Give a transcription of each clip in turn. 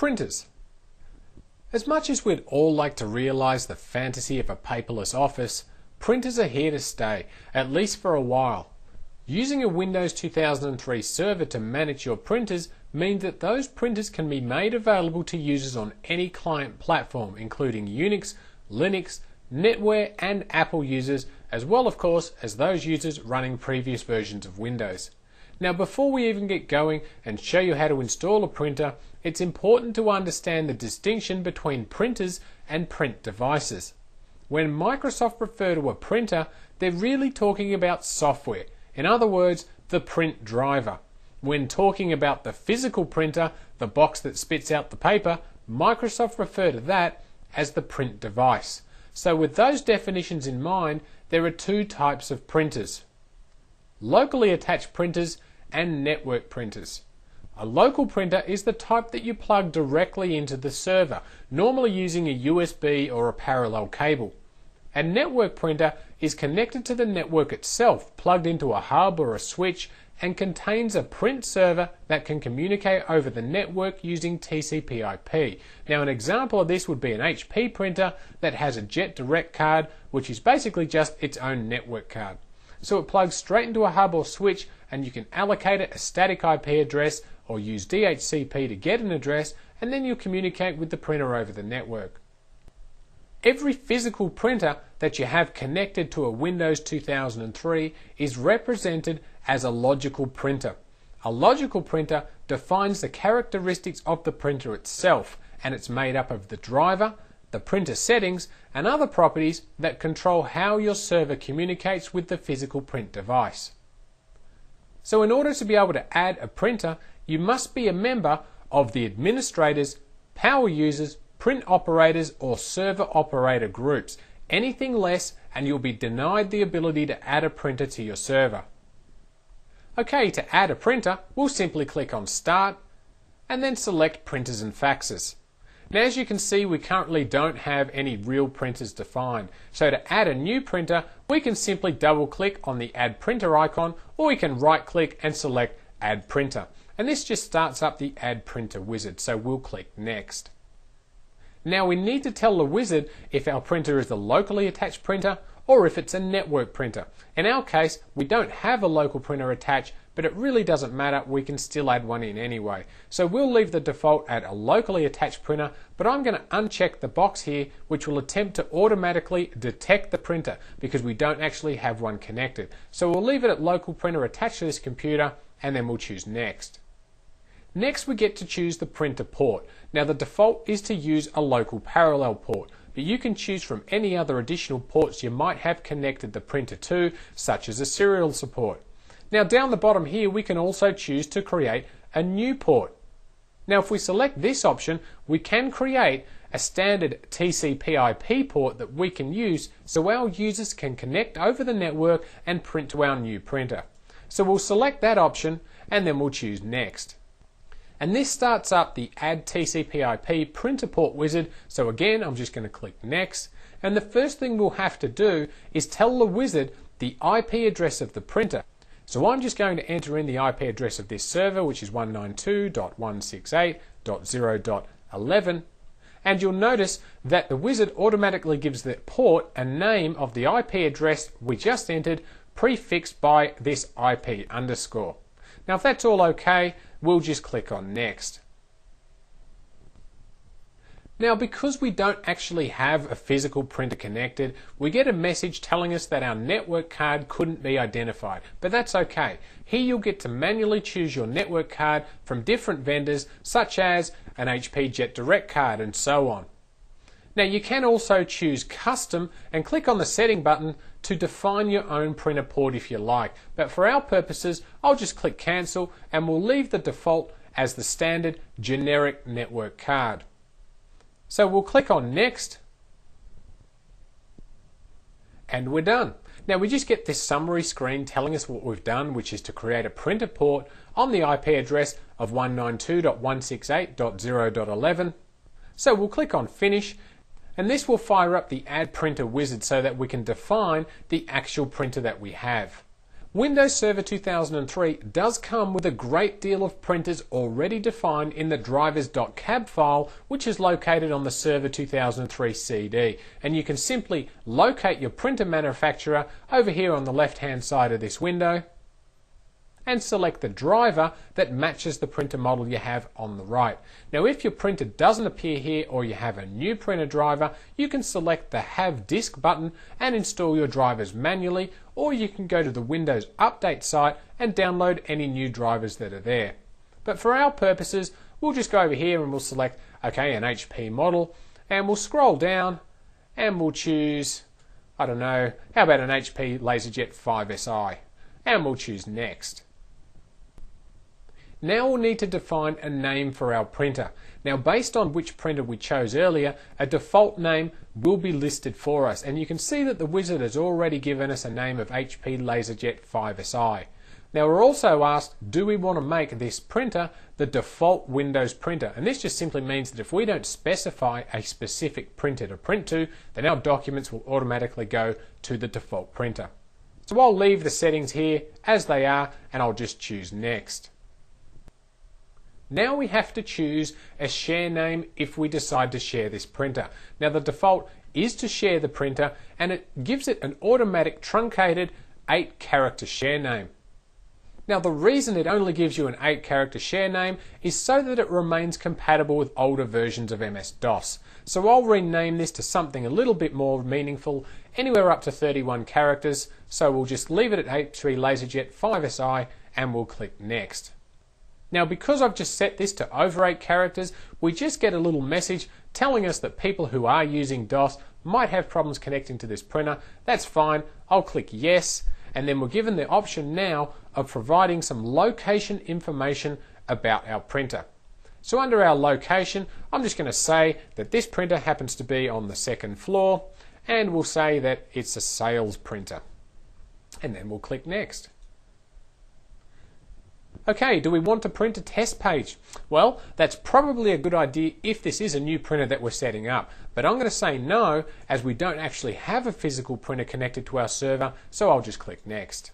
Printers. As much as we'd all like to realise the fantasy of a paperless office, printers are here to stay, at least for a while. Using a Windows 2003 server to manage your printers means that those printers can be made available to users on any client platform, including Unix, Linux, NetWare and Apple users, as well of course as those users running previous versions of Windows. Now before we even get going and show you how to install a printer, it's important to understand the distinction between printers and print devices. When Microsoft refer to a printer, they're really talking about software, in other words, the print driver. When talking about the physical printer, the box that spits out the paper, Microsoft refer to that as the print device. So with those definitions in mind, there are two types of printers: locally attached printers and network printers. A local printer is the type that you plug directly into the server, normally using a USB or a parallel cable. A network printer is connected to the network itself, plugged into a hub or a switch, and contains a print server that can communicate over the network using TCP/IP. Now an example of this would be an HP printer that has a Jet Direct card, which is basically just its own network card. So it plugs straight into a hub or switch, and you can allocate it a static IP address or use DHCP to get an address, and then you'll communicate with the printer over the network. Every physical printer that you have connected to a Windows 2003 is represented as a logical printer. A logical printer defines the characteristics of the printer itself, and it's made up of the driver, the printer settings, and other properties that control how your server communicates with the physical print device. So in order to be able to add a printer, you must be a member of the administrators, power users, print operators, or server operator groups. Anything less and you'll be denied the ability to add a printer to your server. Okay, to add a printer, we'll simply click on Start and then select Printers and Faxes. Now as you can see, we currently don't have any real printers defined. So to add a new printer, we can simply double click on the Add Printer icon, or we can right click and select Add Printer. And this just starts up the Add Printer wizard, so we'll click Next. Now we need to tell the wizard if our printer is a locally attached printer or if it's a network printer. In our case, we don't have a local printer attached, but it really doesn't matter, we can still add one in anyway. So we'll leave the default at a locally attached printer, but I'm going to uncheck the box here, which will attempt to automatically detect the printer because we don't actually have one connected. So we'll leave it at local printer attached to this computer, and then we'll choose Next. Next we get to choose the printer port. Now the default is to use a local parallel port, but you can choose from any other additional ports you might have connected the printer to, such as a serial support. Now down the bottom here we can also choose to create a new port. Now if we select this option, we can create a standard TCP/IP port that we can use so our users can connect over the network and print to our new printer. So we'll select that option and then we'll choose Next. And this starts up the Add TCP/IP Printer Port wizard, so again I'm just going to click Next, and the first thing we'll have to do is tell the wizard the IP address of the printer. So I'm just going to enter in the IP address of this server, which is 192.168.0.11, and you'll notice that the wizard automatically gives the port a name of the IP address we just entered, prefixed by this IP underscore. Now if that's all okay, we'll just click on Next. Now because we don't actually have a physical printer connected, we get a message telling us that our network card couldn't be identified, but that's okay. Here you'll get to manually choose your network card from different vendors such as an HP Jet Direct card and so on. Now you can also choose Custom and click on the Setting button to define your own printer port if you like, but for our purposes I'll just click Cancel and we'll leave the default as the standard generic network card. So we'll click on Next and we're done. Now we just get this summary screen telling us what we've done, which is to create a printer port on the IP address of 192.168.0.11. So we'll click on Finish, and this will fire up the Add Printer wizard so that we can define the actual printer that we have. Windows Server 2003 does come with a great deal of printers already defined in the drivers.cab file, which is located on the Server 2003 CD. And you can simply locate your printer manufacturer over here on the left hand side of this window and select the driver that matches the printer model you have on the right. Now if your printer doesn't appear here or you have a new printer driver, you can select the Have Disk button and install your drivers manually, or you can go to the Windows Update site and download any new drivers that are there. But for our purposes, we'll just go over here and we'll select, okay, an HP model, and we'll scroll down and we'll choose, I don't know, how about an HP LaserJet 5SI? And we'll choose Next. Now we'll need to define a name for our printer. Now based on which printer we chose earlier, a default name will be listed for us, and you can see that the wizard has already given us a name of HP LaserJet 5SI. Now we're also asked, do we want to make this printer the default Windows printer? And this just simply means that if we don't specify a specific printer to print to, then our documents will automatically go to the default printer. So I'll leave the settings here as they are and I'll just choose Next. Now we have to choose a share name if we decide to share this printer. Now the default is to share the printer, and it gives it an automatic truncated 8-character share name. Now the reason it only gives you an 8-character share name is so that it remains compatible with older versions of MS-DOS. So I'll rename this to something a little bit more meaningful, anywhere up to 31 characters. So we'll just leave it at HP LaserJet 5SI and we'll click Next. Now because I've just set this to over 8 characters, we just get a little message telling us that people who are using DOS might have problems connecting to this printer. That's fine, I'll click Yes, and then we're given the option now of providing some location information about our printer. So under our location, I'm just going to say that this printer happens to be on the 2nd floor, and we'll say that it's a sales printer. And then we'll click Next. Okay, do we want to print a test page? Well, that's probably a good idea if this is a new printer that we're setting up, but I'm going to say no, as we don't actually have a physical printer connected to our server, so I'll just click Next.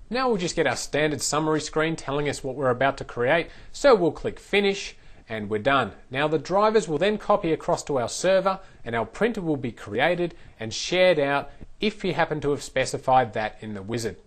Now we'll just get our standard summary screen telling us what we're about to create, so we'll click Finish, and we're done. Now the drivers will then copy across to our server, and our printer will be created and shared out if you happen to have specified that in the wizard.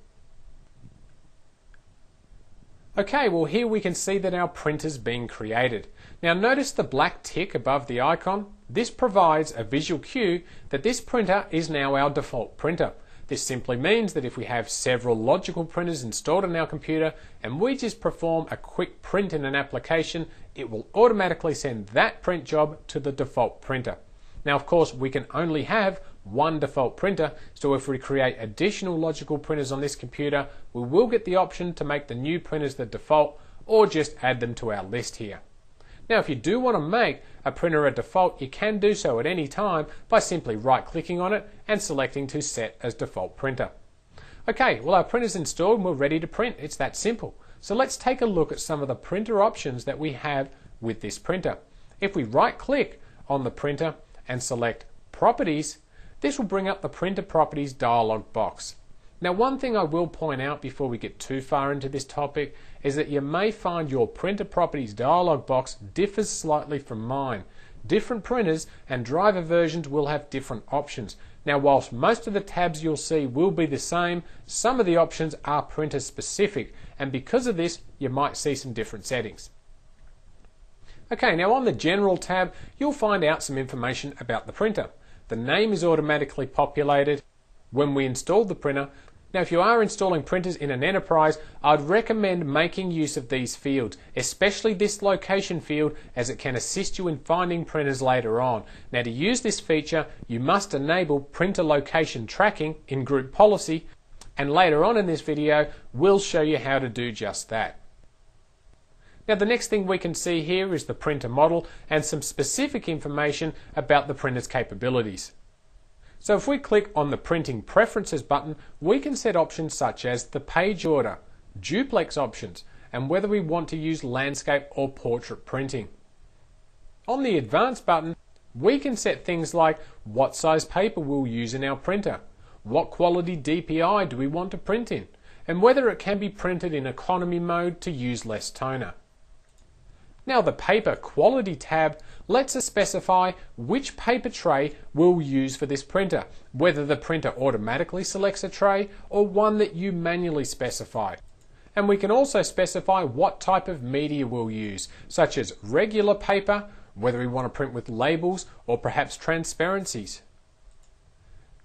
Okay, well here we can see that our printer's been created. Now notice the black tick above the icon. This provides a visual cue that this printer is now our default printer. This simply means that if we have several logical printers installed on our computer and we just perform a quick print in an application, it will automatically send that print job to the default printer. Now of course we can only have one default printer, so if we create additional logical printers on this computer, we will get the option to make the new printers the default or just add them to our list here. Now if you do want to make a printer a default, you can do so at any time by simply right clicking on it and selecting to set as default printer. Okay, well our printer's installed and we're ready to print. It's that simple. So let's take a look at some of the printer options that we have with this printer. If we right click on the printer and select Properties, this will bring up the Printer Properties dialog box. Now one thing I will point out before we get too far into this topic is that you may find your Printer Properties dialog box differs slightly from mine. Different printers and driver versions will have different options. Now whilst most of the tabs you'll see will be the same, some of the options are printer specific, and because of this you might see some different settings. Okay, now on the General tab you'll find out some information about the printer. The name is automatically populated when we install the printer. Now if you are installing printers in an enterprise, I'd recommend making use of these fields, especially this location field, as it can assist you in finding printers later on. Now to use this feature, you must enable printer location tracking in Group Policy, and later on in this video, we'll show you how to do just that. Now the next thing we can see here is the printer model and some specific information about the printer's capabilities. So if we click on the Printing Preferences button, we can set options such as the page order, duplex options, and whether we want to use landscape or portrait printing. On the Advanced button, we can set things like what size paper we'll use in our printer, what quality DPI do we want to print in, and whether it can be printed in economy mode to use less toner. Now the paper quality tab lets us specify which paper tray we'll use for this printer, whether the printer automatically selects a tray or one that you manually specify. And we can also specify what type of media we'll use, such as regular paper, whether we want to print with labels or perhaps transparencies.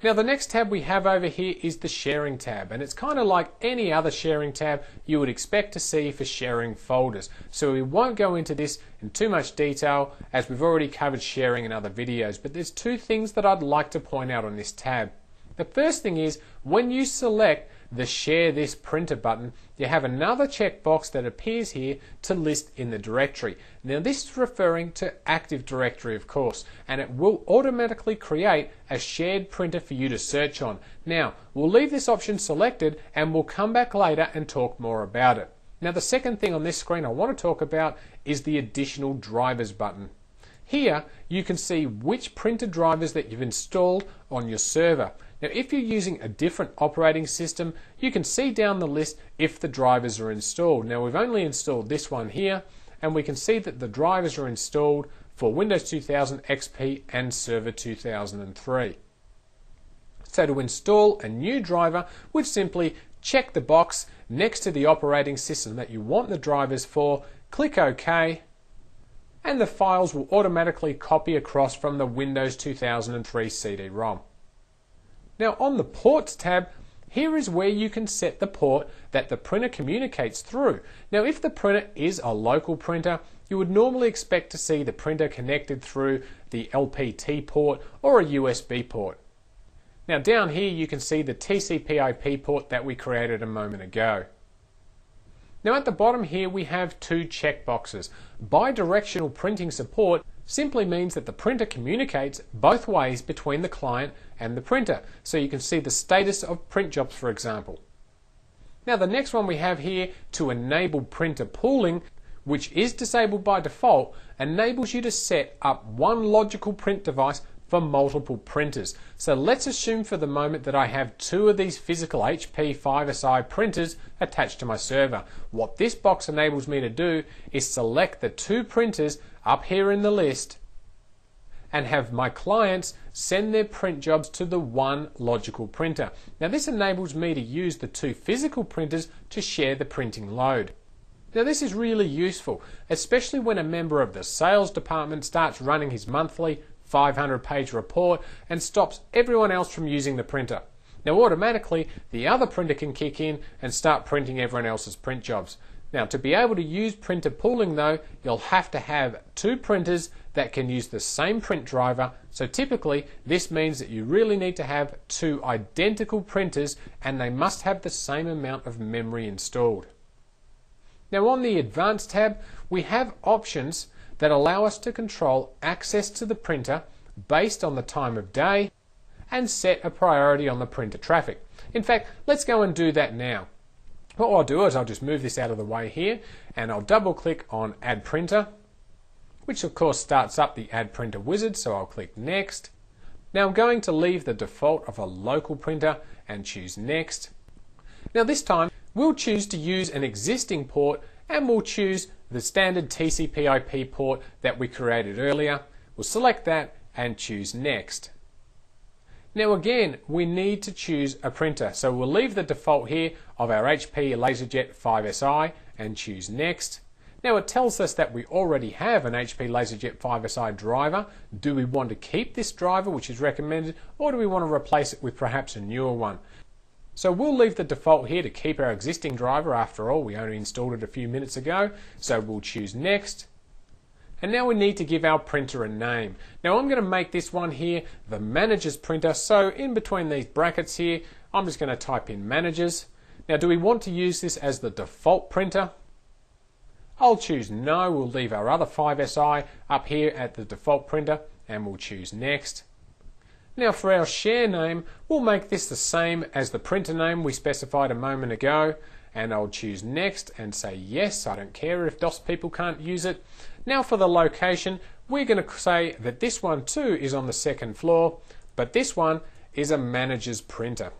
Now the next tab we have over here is the sharing tab, and it's kind of like any other sharing tab you would expect to see for sharing folders. So we won't go into this in too much detail as we've already covered sharing in other videos, but there's two things that I'd like to point out on this tab. The first thing is when you select the Share This Printer button, you have another checkbox that appears here to list in the directory. Now this is referring to Active Directory, of course, and it will automatically create a shared printer for you to search on. Now we'll leave this option selected and we'll come back later and talk more about it. Now the second thing on this screen I want to talk about is the Additional Drivers button. Here you can see which printer drivers that you've installed on your server. Now if you're using a different operating system, you can see down the list if the drivers are installed. Now we've only installed this one here, and we can see that the drivers are installed for Windows 2000 XP and Server 2003. So to install a new driver, we'd simply check the box next to the operating system that you want the drivers for, click OK, and the files will automatically copy across from the Windows 2003 CD-ROM. Now on the Ports tab, here is where you can set the port that the printer communicates through. Now if the printer is a local printer, you would normally expect to see the printer connected through the LPT port or a USB port. Now down here you can see the TCP/IP port that we created a moment ago. Now at the bottom here we have two checkboxes. Bidirectional printing support simply means that the printer communicates both ways between the client and the printer. So you can see the status of print jobs, for example. Now the next one we have here, to enable printer pooling, which is disabled by default, enables you to set up one logical print device for multiple printers. So let's assume for the moment that I have two of these physical HP 5SI printers attached to my server. What this box enables me to do is select the two printers up here in the list and have my clients send their print jobs to the one logical printer. Now this enables me to use the two physical printers to share the printing load. Now this is really useful, especially when a member of the sales department starts running his monthly 500-page report and stops everyone else from using the printer. Now automatically the other printer can kick in and start printing everyone else's print jobs. Now to be able to use printer pooling though, you'll have to have two printers that can use the same print driver. So typically this means that you really need to have two identical printers and they must have the same amount of memory installed. Now on the Advanced tab we have options that allow us to control access to the printer based on the time of day and set a priority on the printer traffic. In fact, let's go and do that now. What I'll do is I'll just move this out of the way here and I'll double click on Add Printer, which of course starts up the Add Printer wizard, so I'll click Next. Now I'm going to leave the default of a local printer and choose Next. Now this time we'll choose to use an existing port and we'll choose the standard TCP/IP port that we created earlier. We'll select that and choose Next. Now again, we need to choose a printer, so we'll leave the default here of our HP LaserJet 5SI and choose Next. Now it tells us that we already have an HP LaserJet 5SI driver. Do we want to keep this driver, which is recommended, or do we want to replace it with perhaps a newer one? So we'll leave the default here to keep our existing driver. After all, we only installed it a few minutes ago, so we'll choose Next. And now we need to give our printer a name. Now I'm going to make this one here the Managers printer, so in between these brackets here, I'm just going to type in Managers. Now do we want to use this as the default printer? I'll choose No. We'll leave our other 5SI up here at the default printer and we'll choose Next. Now for our share name, we'll make this the same as the printer name we specified a moment ago, and I'll choose Next and say yes. I don't care if DOS people can't use it. Now for the location, we're going to say that this one too is on the second floor, but this one is a Manager's printer.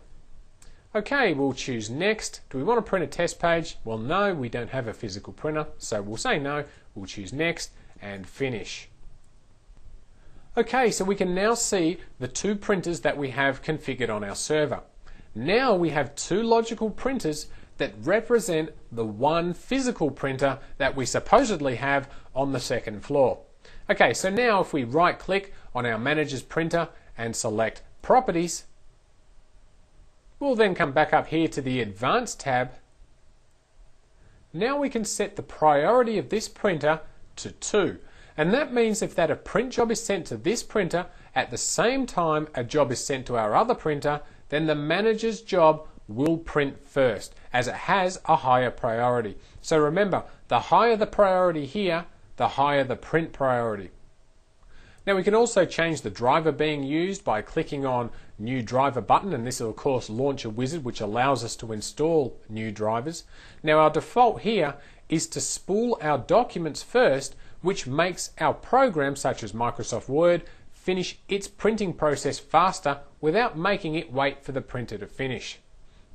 Okay, we'll choose next. Do we want to print a test page? Well, no, we don't have a physical printer, so we'll say no. We'll choose next and finish. Okay, so we can now see the two printers that we have configured on our server. Now we have two logical printers that represent the one physical printer that we supposedly have on the second floor. Okay, so now if we right click on our manager's printer and select Properties, we'll then come back up here to the Advanced tab. Now we can set the priority of this printer to 2. And that means if that a print job is sent to this printer at the same time a job is sent to our other printer, then the manager's job will print first, as it has a higher priority. So remember, the higher the priority here, the higher the print priority. Now we can also change the driver being used by clicking on New Driver button, and this will of course launch a wizard which allows us to install new drivers. Now our default here is to spool our documents first, which makes our program such as Microsoft Word finish its printing process faster without making it wait for the printer to finish.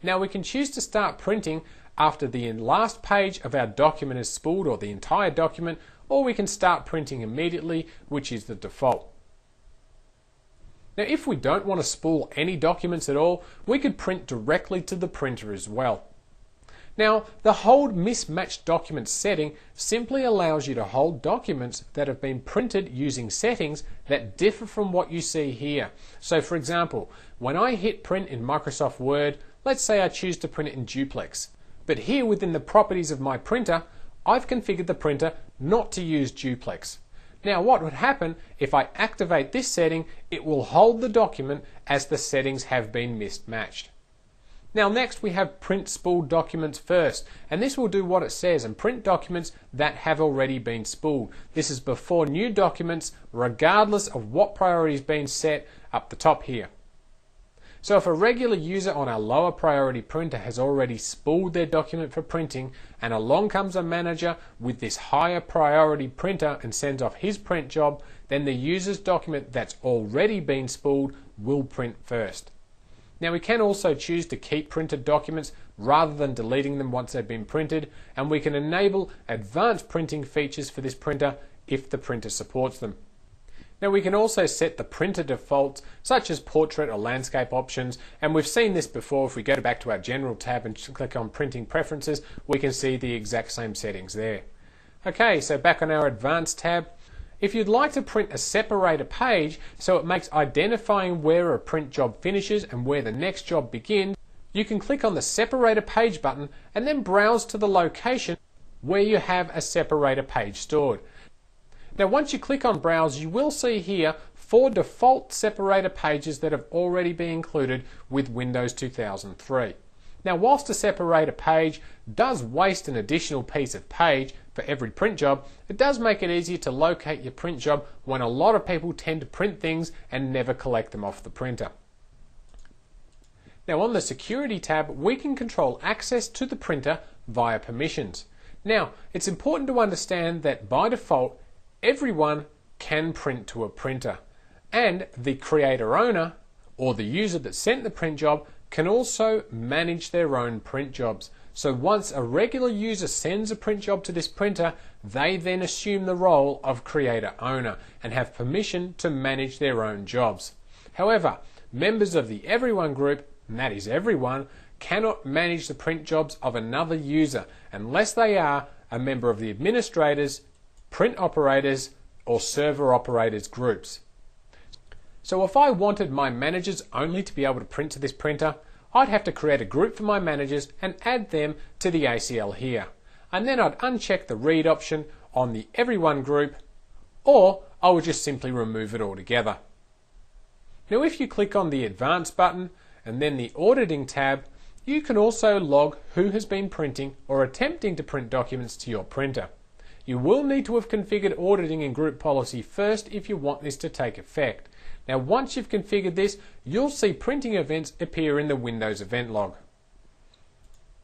Now we can choose to start printing after the last page of our document is spooled, or the entire document, or we can start printing immediately, which is the default. Now if we don't want to spool any documents at all, we could print directly to the printer as well. Now the Hold Mismatched Documents setting simply allows you to hold documents that have been printed using settings that differ from what you see here. So for example, when I hit print in Microsoft Word, let's say I choose to print it in duplex. But here within the properties of my printer, I've configured the printer not to use duplex. Now what would happen if I activate this setting? It will hold the document as the settings have been mismatched. Now next we have print spooled documents first, and this will do what it says and print documents that have already been spooled. This is before new documents, regardless of what priority is being set up the top here. So if a regular user on our lower priority printer has already spooled their document for printing, and along comes a manager with this higher priority printer and sends off his print job, then the user's document that's already been spooled will print first. Now we can also choose to keep printed documents rather than deleting them once they've been printed, and we can enable advanced printing features for this printer if the printer supports them. Now we can also set the printer defaults such as portrait or landscape options, and we've seen this before. If we go back to our general tab and click on printing preferences, we can see the exact same settings there. Okay, so back on our advanced tab, if you'd like to print a separator page so it makes identifying where a print job finishes and where the next job begins, you can click on the separator page button and then browse to the location where you have a separator page stored. Now once you click on browse, you will see here 4 default separator pages that have already been included with Windows 2003. Now whilst a separator page does waste an additional piece of page for every print job, it does make it easier to locate your print job when a lot of people tend to print things and never collect them off the printer. Now on the security tab, we can control access to the printer via permissions. Now it's important to understand that by default everyone can print to a printer, and the creator owner or the user that sent the print job can also manage their own print jobs. So once a regular user sends a print job to this printer, they then assume the role of creator owner and have permission to manage their own jobs. However, members of the Everyone group, and that is everyone, cannot manage the print jobs of another user unless they are a member of the administrators, print operators, or server operators groups. So if I wanted my managers only to be able to print to this printer, I'd have to create a group for my managers and add them to the ACL here. And then I'd uncheck the read option on the Everyone group, or I would just simply remove it altogether. Now if you click on the Advanced button and then the Auditing tab, you can also log who has been printing or attempting to print documents to your printer. You will need to have configured auditing in group policy first if you want this to take effect. Now once you've configured this, you'll see printing events appear in the Windows event log.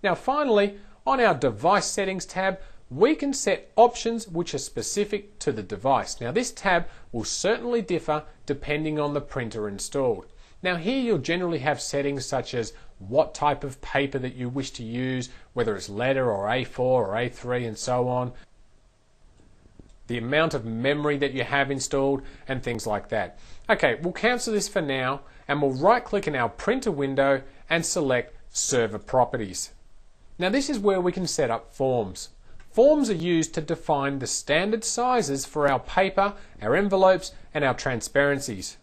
Now finally, on our device settings tab, we can set options which are specific to the device. Now this tab will certainly differ depending on the printer installed. Now here you'll generally have settings such as what type of paper that you wish to use, whether it's letter or A4 or A3 and so on, the amount of memory that you have installed and things like that. Okay, we'll cancel this for now and we'll right click in our printer window and select Server Properties. Now this is where we can set up forms. Forms are used to define the standard sizes for our paper, our envelopes and our transparencies.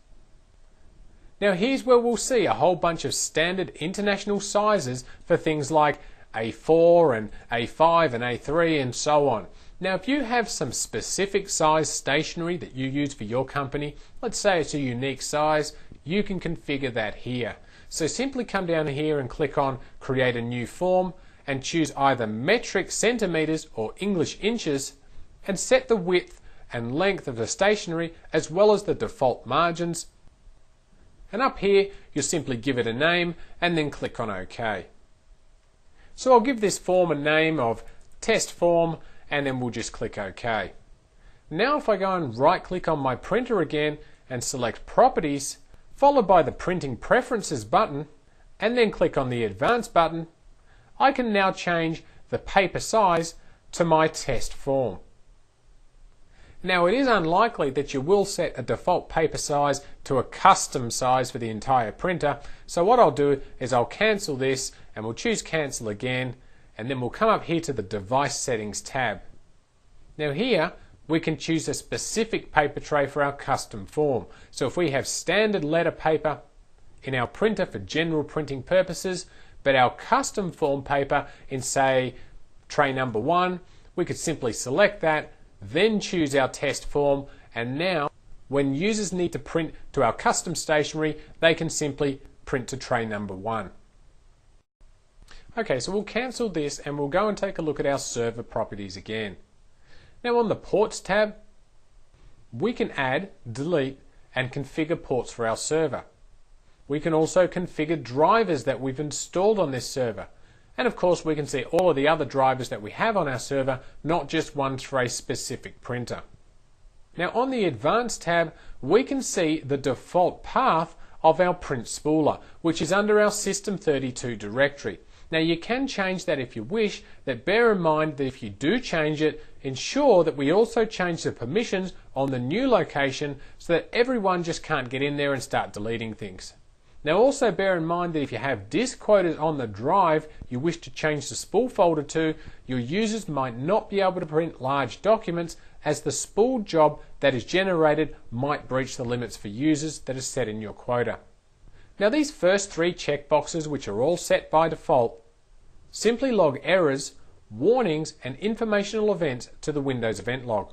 Now here's where we'll see a whole bunch of standard international sizes for things like A4 and A5 and A3 and so on. Now if you have some specific size stationery that you use for your company, let's say it's a unique size, you can configure that here. So simply come down here and click on Create a New Form and choose either metric centimeters or English inches and set the width and length of the stationery as well as the default margins. And up here you'll simply give it a name and then click on OK. So I'll give this form a name of Test Form and then we'll just click OK. Now if I go and right click on my printer again and select Properties, followed by the Printing Preferences button, and then click on the Advanced button, I can now change the paper size to my test form. Now it is unlikely that you will set a default paper size to a custom size for the entire printer, so what I'll do is I'll cancel this and we'll choose Cancel again, and then we'll come up here to the Device Settings tab. Now here we can choose a specific paper tray for our custom form. So if we have standard letter paper in our printer for general printing purposes, but our custom form paper in say tray number 1, we could simply select that, then choose our test form, and now when users need to print to our custom stationery, they can simply print to tray number 1. Okay, so we'll cancel this and we'll go and take a look at our server properties again. Now on the Ports tab, we can add, delete and configure ports for our server. We can also configure drivers that we've installed on this server. And of course we can see all of the other drivers that we have on our server, not just ones for a specific printer. Now on the Advanced tab, we can see the default path of our print spooler, which is under our System32 directory. Now you can change that if you wish, but bear in mind that if you do change it, ensure that we also change the permissions on the new location so that everyone just can't get in there and start deleting things. Now also bear in mind that if you have disk quotas on the drive you wish to change the spool folder to, your users might not be able to print large documents as the spool job that is generated might breach the limits for users that is set in your quota. Now these first 3 checkboxes, which are all set by default, simply log errors, warnings and informational events to the Windows event log.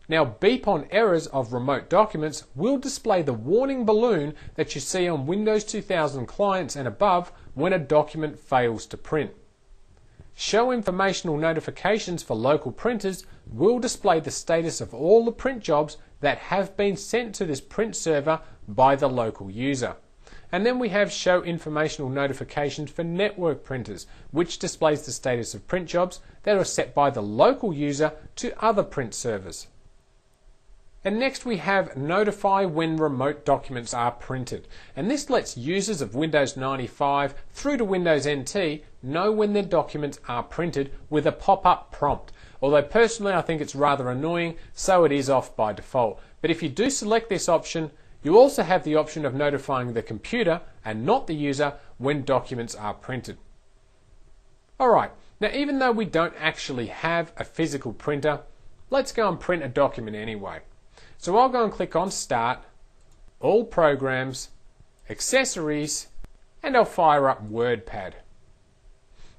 Now beep on errors of remote documents will display the warning balloon that you see on Windows 2000 clients and above when a document fails to print. Show informational notifications for local printers will display the status of all the print jobs that have been sent to this print server by the local user. And then we have show informational notifications for network printers, which displays the status of print jobs that are set by the local user to other print servers. And next we have notify when remote documents are printed. And this lets users of Windows 95 through to Windows NT know when their documents are printed with a pop-up prompt. Although personally I think it's rather annoying, so it is off by default. But if you do select this option, you also have the option of notifying the computer and not the user when documents are printed. Alright, now even though we don't actually have a physical printer, let's go and print a document anyway. So I'll go and click on Start, All Programs, Accessories, and I'll fire up WordPad.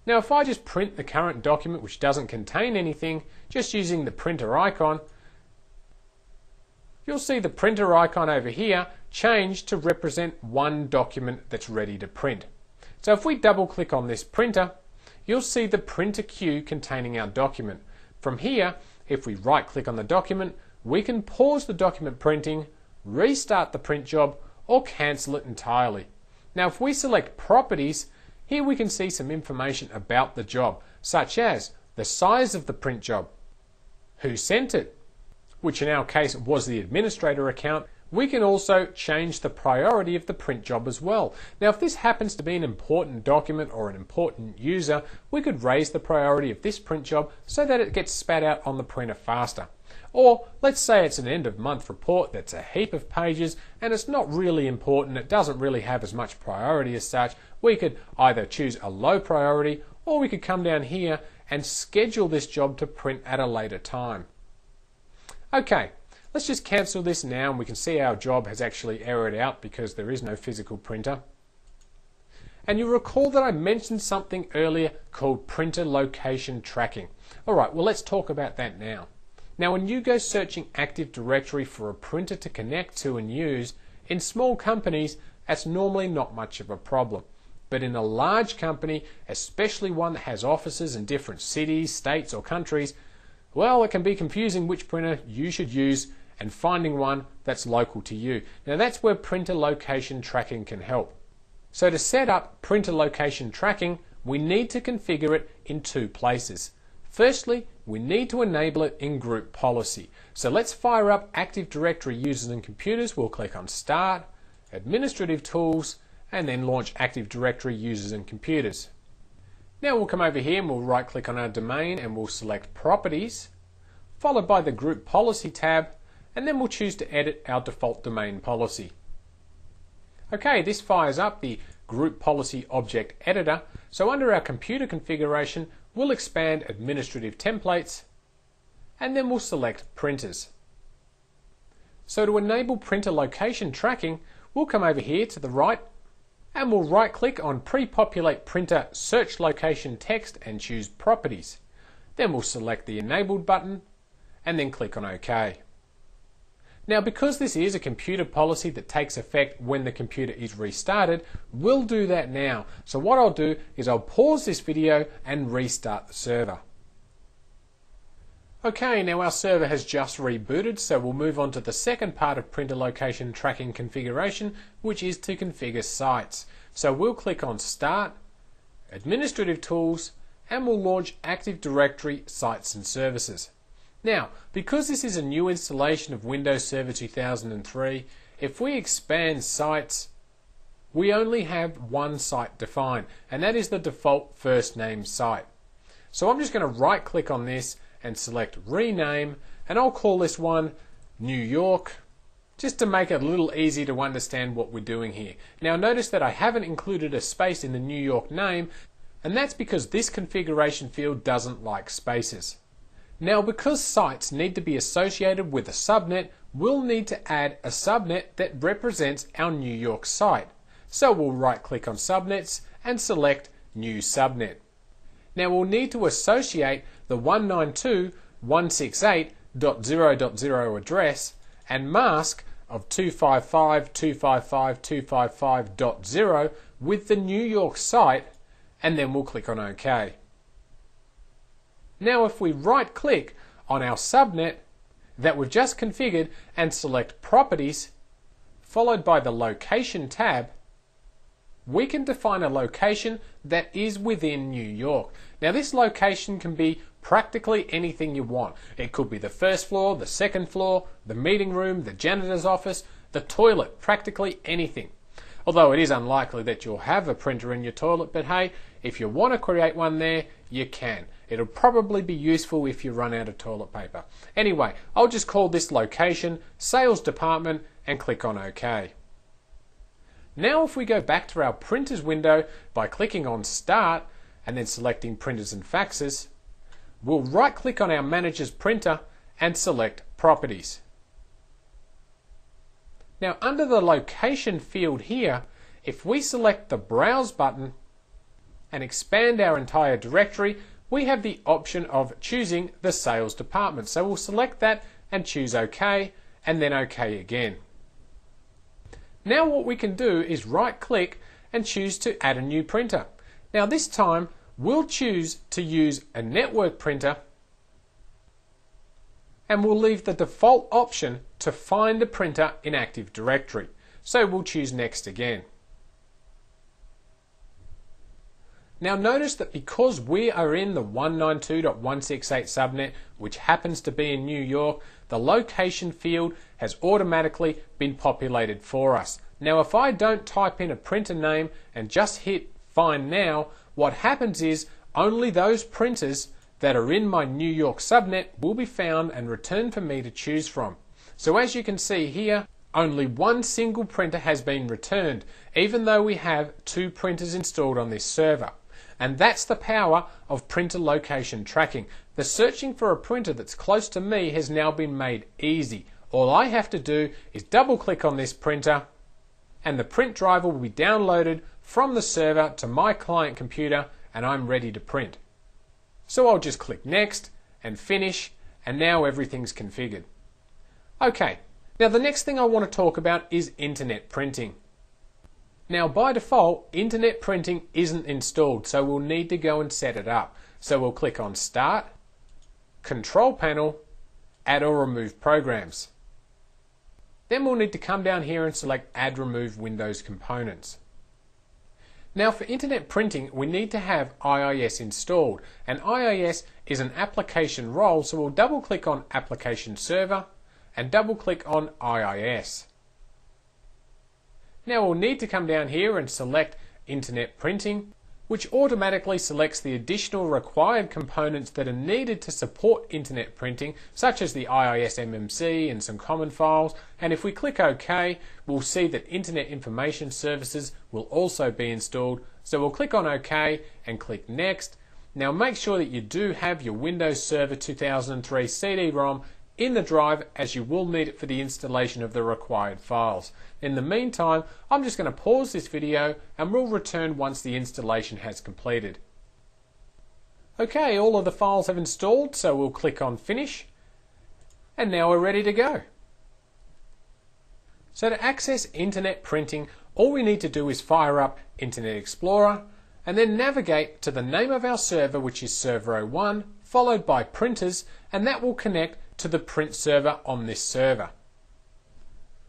Now if I just print the current document which doesn't contain anything, just using the printer icon, you'll see the printer icon over here change to represent one document that's ready to print. So if we double click on this printer, you'll see the printer queue containing our document. From here, if we right click on the document, we can pause the document printing, restart the print job, or cancel it entirely. Now if we select Properties, here we can see some information about the job, such as the size of the print job, who sent it, which in our case was the administrator account. we can also change the priority of the print job as well. Now, if this happens to be an important document or an important user, we could raise the priority of this print job so that it gets spat out on the printer faster. Or let's say it's an end of month report that's a heap of pages and it's not really important, it doesn't really have as much priority as such. We could either choose a low priority, or we could come down here and schedule this job to print at a later time. Okay, let's just cancel this now and we can see our job has actually errored out because there is no physical printer. And you recall that I mentioned something earlier called printer location tracking. Alright, well let's talk about that now. Now when you go searching Active Directory for a printer to connect to and use, in small companies that's normally not much of a problem. But in a large company, especially one that has offices in different cities, states or countries, well, it can be confusing which printer you should use and finding one that's local to you. Now that's where printer location tracking can help. So to set up printer location tracking, we need to configure it in two places. Firstly, we need to enable it in group policy. So let's fire up Active Directory Users and Computers. We'll click on Start, Administrative Tools, and then launch Active Directory Users and Computers. Now we'll come over here and we'll right click on our domain and we'll select Properties, followed by the Group Policy tab, and then we'll choose to edit our default domain policy. Okay, this fires up the Group Policy Object Editor. So under our computer configuration, we'll expand Administrative Templates, and then we'll select Printers. So to enable printer location tracking, we'll come over here to the right, and we'll right click on Pre-populate Printer Search Location Text and choose Properties. Then we'll select the Enabled button, and then click on OK. Now because this is a computer policy that takes effect when the computer is restarted, we'll do that now. So what I'll do is I'll pause this video and restart the server. Okay, now our server has just rebooted, so we'll move on to the second part of printer location tracking configuration, which is to configure sites. So we'll click on Start, Administrative Tools, and we'll launch Active Directory Sites and Services. Now, because this is a new installation of Windows Server 2003, if we expand sites, we only have one site defined, and that is the default first name site. So I'm just going to right click on this and select Rename, and I'll call this one New York, just to make it a little easy to understand what we're doing here. Now notice that I haven't included a space in the New York name, and that's because this configuration field doesn't like spaces. Now because sites need to be associated with a subnet, we'll need to add a subnet that represents our New York site. So we'll right click on Subnets and select New Subnet. Now we'll need to associate the 192.168.0.0 address and mask of 255.255.255.0 with the New York site, and then we'll click on OK. Now if we right click on our subnet that we've just configured and select Properties, followed by the Location tab, we can define a location that is within New York. Now this location can be practically anything you want. It could be the first floor, the second floor, the meeting room, the janitor's office, the toilet, practically anything. Although it is unlikely that you'll have a printer in your toilet, but hey, if you want to create one there, you can. It'll probably be useful if you run out of toilet paper. Anyway, I'll just call this location Sales Department and click on OK. Now if we go back to our printers window by clicking on Start and then selecting Printers and Faxes, we'll right click on our manager's printer and select Properties. Now under the location field here, if we select the Browse button and expand our entire directory, we have the option of choosing the Sales Department. So we'll select that and choose OK, and then OK again. Now what we can do is right click and choose to add a new printer. Now this time we'll choose to use a network printer, and we'll leave the default option to find a printer in Active Directory. So we'll choose Next again. Now notice that because we are in the 192.168 subnet, which happens to be in New York, the location field has automatically been populated for us. Now if I don't type in a printer name and just hit Find Now, what happens is only those printers that are in my New York subnet will be found and returned for me to choose from. So as you can see here, only one single printer has been returned, even though we have 2 printers installed on this server. And that's the power of printer location tracking. The searching for a printer that's close to me has now been made easy. All I have to do is double click on this printer and the print driver will be downloaded from the server to my client computer and I'm ready to print. So I'll just click Next and Finish, and now everything's configured. Okay, now the next thing I want to talk about is internet printing. Now by default, internet printing isn't installed, so we'll need to go and set it up. So we'll click on Start, Control Panel, Add or Remove Programs. Then we'll need to come down here and select Add Remove Windows Components. Now for internet printing, we need to have IIS installed, and IIS is an application role, so we'll double click on Application Server and double click on IIS. Now we'll need to come down here and select Internet Printing, which automatically selects the additional required components that are needed to support internet printing, such as the IIS MMC and some common files. And if we click OK, we'll see that Internet Information Services will also be installed. So we'll click on OK and click Next. Now make sure that you do have your Windows Server 2003 CD-ROM in the drive, as you will need it for the installation of the required files. In the meantime, I'm just going to pause this video and we'll return once the installation has completed. Okay, all of the files have installed, so we'll click on Finish, and now we're ready to go. So to access internet printing, all we need to do is fire up Internet Explorer and then navigate to the name of our server, which is Server 01, followed by Printers, and that will connect to the print server on this server.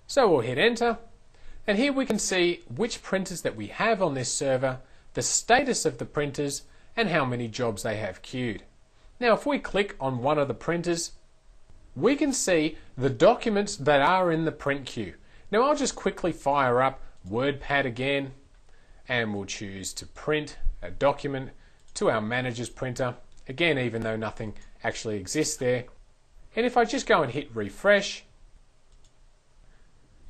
So we'll hit Enter, and here we can see which printers that we have on this server, the status of the printers, and how many jobs they have queued. Now if we click on one of the printers, we can see the documents that are in the print queue. Now I'll just quickly fire up WordPad again, and we'll choose to print a document to our manager's printer, again even though nothing actually exists there. And if I just go and hit refresh,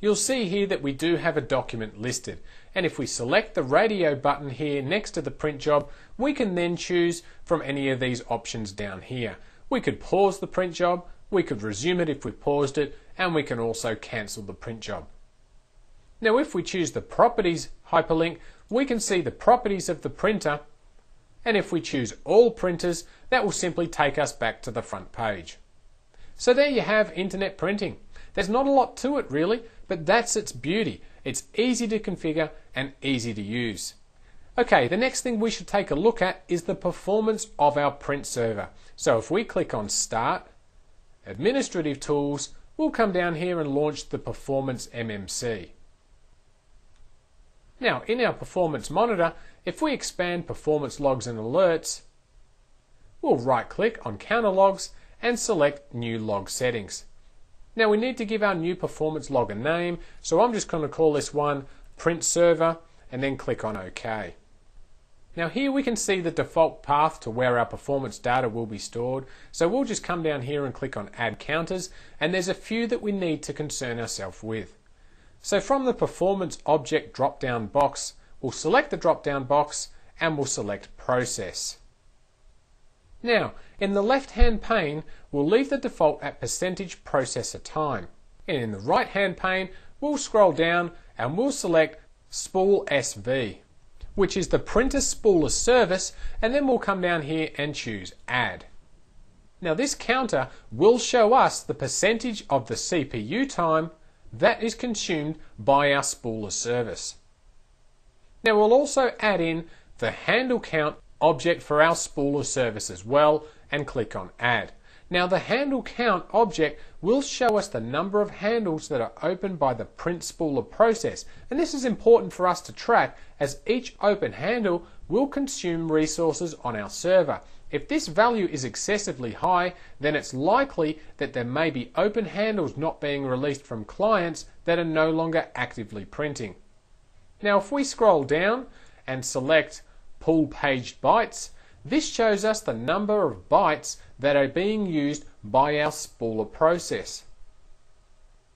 you'll see here that we do have a document listed. And if we select the radio button here next to the print job, we can then choose from any of these options down here. We could pause the print job, we could resume it if we paused it, and we can also cancel the print job. Now if we choose the properties hyperlink, we can see the properties of the printer, and if we choose all printers, that will simply take us back to the front page. So there you have internet printing. There's not a lot to it really, but that's its beauty. It's easy to configure and easy to use. Okay, the next thing we should take a look at is the performance of our print server. So if we click on Start, Administrative Tools, we'll come down here and launch the Performance MMC. Now in our Performance Monitor, if we expand Performance Logs and Alerts, we'll right click on Counter Logs and select New Log Settings. Now we need to give our new performance log a name, so I'm just going to call this one Print Server and then click on OK. Now here we can see the default path to where our performance data will be stored, so we'll just come down here and click on Add Counters, and there's a few that we need to concern ourselves with. So from the Performance Object drop-down box, we'll select the drop-down box and we'll select Process. Now, in the left-hand pane, we'll leave the default at percentage processor time. And in the right-hand pane, we'll scroll down and we'll select Spool SV, which is the printer spooler service, and then we'll come down here and choose Add. Now this counter will show us the percentage of the CPU time that is consumed by our spooler service. Now we'll also add in the handle count object for our spooler service as well and click on Add. Now the handle count object will show us the number of handles that are opened by the print spooler process, and this is important for us to track as each open handle will consume resources on our server, If this value is excessively high, then it's likely that there may be open handles not being released from clients that are no longer actively printing. Now if we scroll down and select Pull Paged Bytes, this shows us the number of bytes that are being used by our spooler process.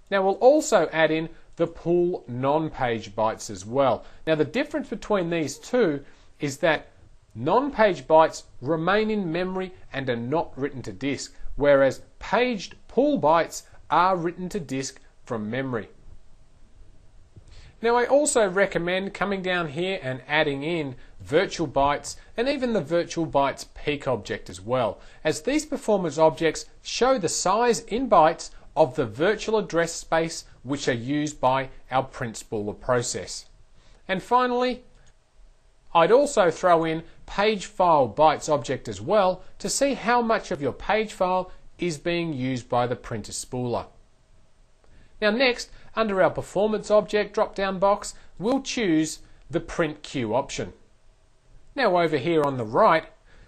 Now we'll also add in the Pull Non-Page Bytes as well. Now the difference between these two is that non-page bytes remain in memory and are not written to disk, whereas paged pull bytes are written to disk from memory. Now I also recommend coming down here and adding in virtual bytes and even the virtual bytes peak object as well, as these performance objects show the size in bytes of the virtual address space which are used by our print spooler process. And finally, I'd also throw in page file bytes object as well to see how much of your page file is being used by the printer spooler. Now next, under our performance object drop-down box, we'll choose the print queue option. Now over here on the right,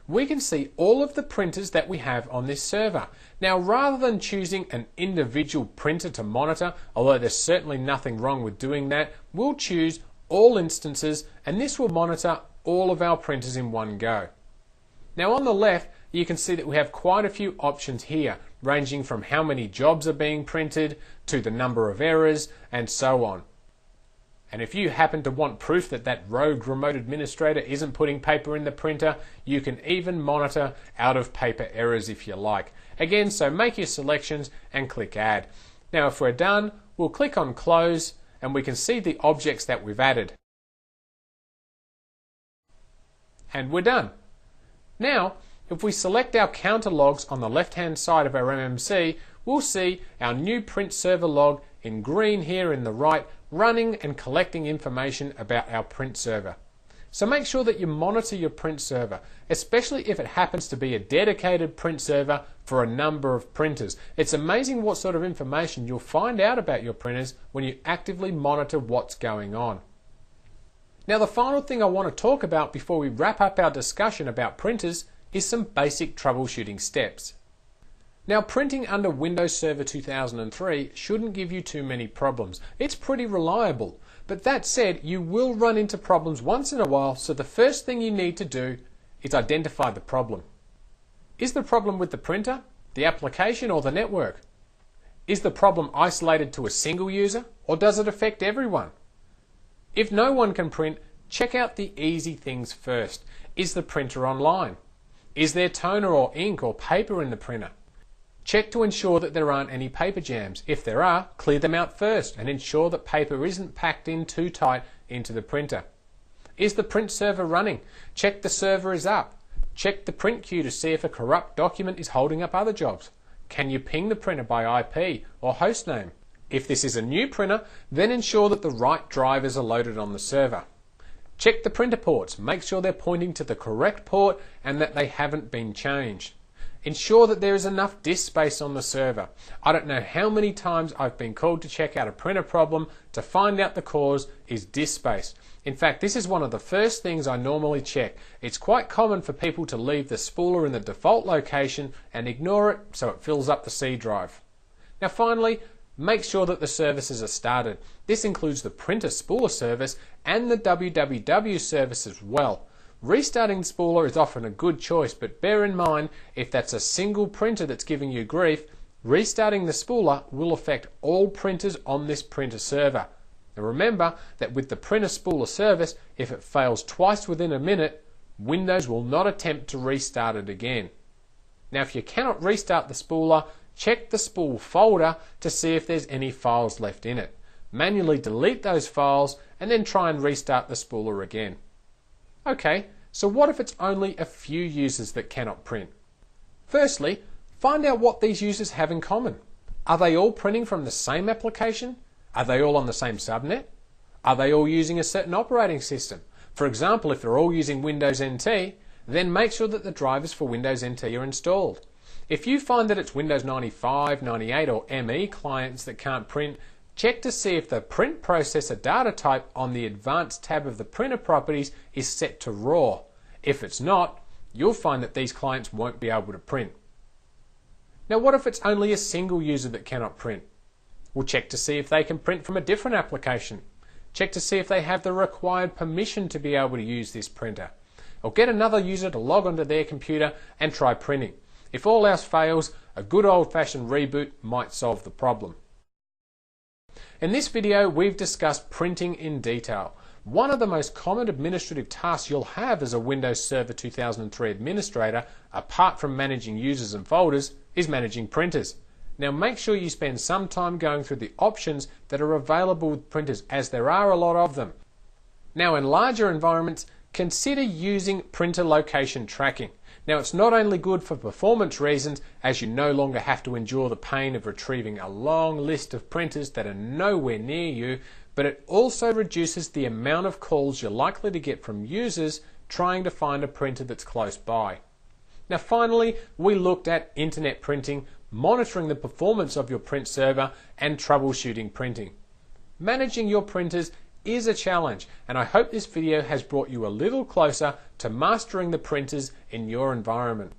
we can see all of the printers that we have on this server. Now rather than choosing an individual printer to monitor, although there's certainly nothing wrong with doing that, we'll choose all instances, and this will monitor all of our printers in one go. Now on the left, you can see that we have quite a few options here, ranging from how many jobs are being printed to the number of errors and so on. And if you happen to want proof that that rogue remote administrator isn't putting paper in the printer, you can even monitor out of paper errors if you like. Again, so make your selections and click Add. Now if we're done, we'll click on Close and we can see the objects that we've added. And we're done. Now, if we select our counter logs on the left-hand side of our MMC, we'll see our new print server log in green here in the right, running and collecting information about our print server. So make sure that you monitor your print server, especially if it happens to be a dedicated print server for a number of printers. It's amazing what sort of information you'll find out about your printers when you actively monitor what's going on. Now the final thing I want to talk about before we wrap up our discussion about printers is some basic troubleshooting steps. Now printing under Windows Server 2003 shouldn't give you too many problems. It's pretty reliable. But that said, you will run into problems once in a while, so the first thing you need to do is identify the problem. Is the problem with the printer, the application, or the network? Is the problem isolated to a single user, or does it affect everyone? If no one can print, check out the easy things first. Is the printer online? Is there toner or ink or paper in the printer? Check to ensure that there aren't any paper jams. If there are, clear them out first and ensure that paper isn't packed in too tight into the printer. Is the print server running? Check the server is up. Check the print queue to see if a corrupt document is holding up other jobs. Can you ping the printer by IP or hostname? If this is a new printer, then ensure that the right drivers are loaded on the server. Check the printer ports. Make sure they're pointing to the correct port and that they haven't been changed. Ensure that there is enough disk space on the server. I don't know how many times I've been called to check out a printer problem to find out the cause is disk space. In fact, this is one of the first things I normally check. It's quite common for people to leave the spooler in the default location and ignore it so it fills up the C drive. Now finally, make sure that the services are started. This includes the printer spooler service and the www service as well. Restarting the spooler is often a good choice, but bear in mind, if that's a single printer that's giving you grief, restarting the spooler will affect all printers on this printer server. And remember that with the printer spooler service, if it fails twice within a minute, Windows will not attempt to restart it again. Now if you cannot restart the spooler, check the spool folder to see if there's any files left in it. Manually delete those files and then try and restart the spooler again. Okay, so what if it's only a few users that cannot print? Firstly, find out what these users have in common. Are they all printing from the same application? Are they all on the same subnet? Are they all using a certain operating system? For example, if they're all using Windows NT, then make sure that the drivers for Windows NT are installed. If you find that it's Windows 95, 98 or ME clients that can't print, check to see if the print processor data type on the advanced tab of the printer properties is set to RAW. If it's not, you'll find that these clients won't be able to print. Now what if it's only a single user that cannot print? We'll check to see if they can print from a different application. Check to see if they have the required permission to be able to use this printer. Or get another user to log onto their computer and try printing. If all else fails, a good old-fashioned reboot might solve the problem. In this video, we've discussed printing in detail. One of the most common administrative tasks you'll have as a Windows Server 2003 administrator, apart from managing users and folders, is managing printers. Now make sure you spend some time going through the options that are available with printers, as there are a lot of them. Now in larger environments, consider using printer location tracking. Now it's not only good for performance reasons, as you no longer have to endure the pain of retrieving a long list of printers that are nowhere near you, but it also reduces the amount of calls you're likely to get from users trying to find a printer that's close by. Now finally, we looked at internet printing, monitoring the performance of your print server, and troubleshooting printing. Managing your printers is a challenge, and I hope this video has brought you a little closer to mastering the printers in your environment.